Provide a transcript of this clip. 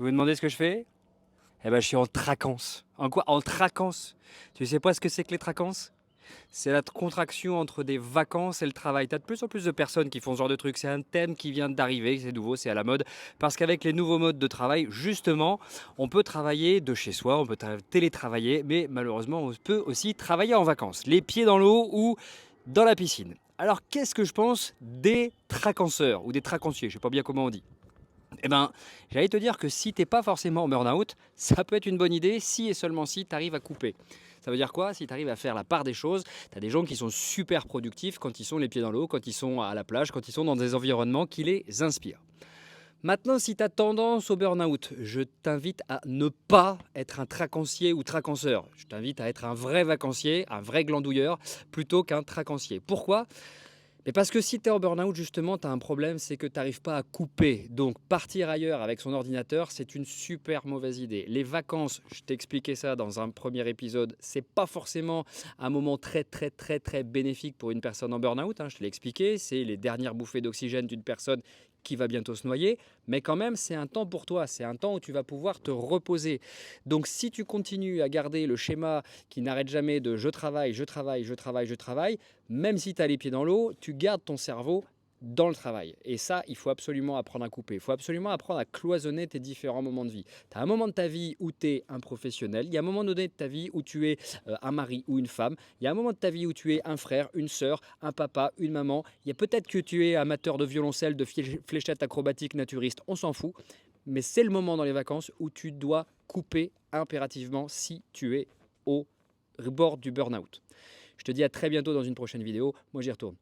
Vous vous demandez ce que je fais? Eh ben, je suis en traquance. En quoi? En traquance. Tu sais pas ce que c'est que les traquances? C'est la contraction entre des vacances et le travail. Tu as de plus en plus de personnes qui font ce genre de truc. C'est un thème qui vient d'arriver, c'est nouveau, c'est à la mode. Parce qu'avec les nouveaux modes de travail, justement, on peut travailler de chez soi, on peut télétravailler, mais malheureusement, on peut aussi travailler en vacances. Les pieds dans l'eau ou dans la piscine. Alors, qu'est-ce que je pense des tracanceurs ou des tracanciers? Je sais pas bien comment on dit. Eh ben, j'allais te dire que si t'es pas forcément en burn-out, ça peut être une bonne idée si et seulement si tu arrives à couper. Ça veut dire quoi? Si tu arrives à faire la part des choses, tu as des gens qui sont super productifs quand ils sont les pieds dans l'eau, quand ils sont à la plage, quand ils sont dans des environnements qui les inspirent. Maintenant, si tu as tendance au burn-out, je t'invite à ne pas être un tracancier ou tracanceur. Je t'invite à être un vrai vacancier, un vrai glandouilleur, plutôt qu'un tracancier. Pourquoi? Mais parce que si tu es en burn-out, justement, tu as un problème, c'est que tu n'arrives pas à couper. Donc, partir ailleurs avec son ordinateur, c'est une super mauvaise idée. Les vacances, je t'ai expliqué ça dans un premier épisode, c'est pas forcément un moment très bénéfique pour une personne en burn-out. Je te l'ai expliqué, c'est les dernières bouffées d'oxygène d'une personne qui va bientôt se noyer. Mais quand même, c'est un temps pour toi, c'est un temps où tu vas pouvoir te reposer. Donc, si tu continues à garder le schéma qui n'arrête jamais de je travaille, je travaille, je travaille, je travaille, même si tu as les pieds dans l'eau, tu gardes ton cerveau dans le travail. Et ça, il faut absolument apprendre à couper. Il faut absolument apprendre à cloisonner tes différents moments de vie. Tu as un moment de ta vie où tu es un professionnel. Il y a un moment donné de ta vie où tu es un mari ou une femme. Il y a un moment de ta vie où tu es un frère, une sœur, un papa, une maman. Il y a peut-être que tu es amateur de violoncelle, de fléchettes acrobatiques, naturiste. On s'en fout. Mais c'est le moment dans les vacances où tu dois couper impérativement si tu es au bord du burn-out. Je te dis à très bientôt dans une prochaine vidéo. Moi, j'y retourne.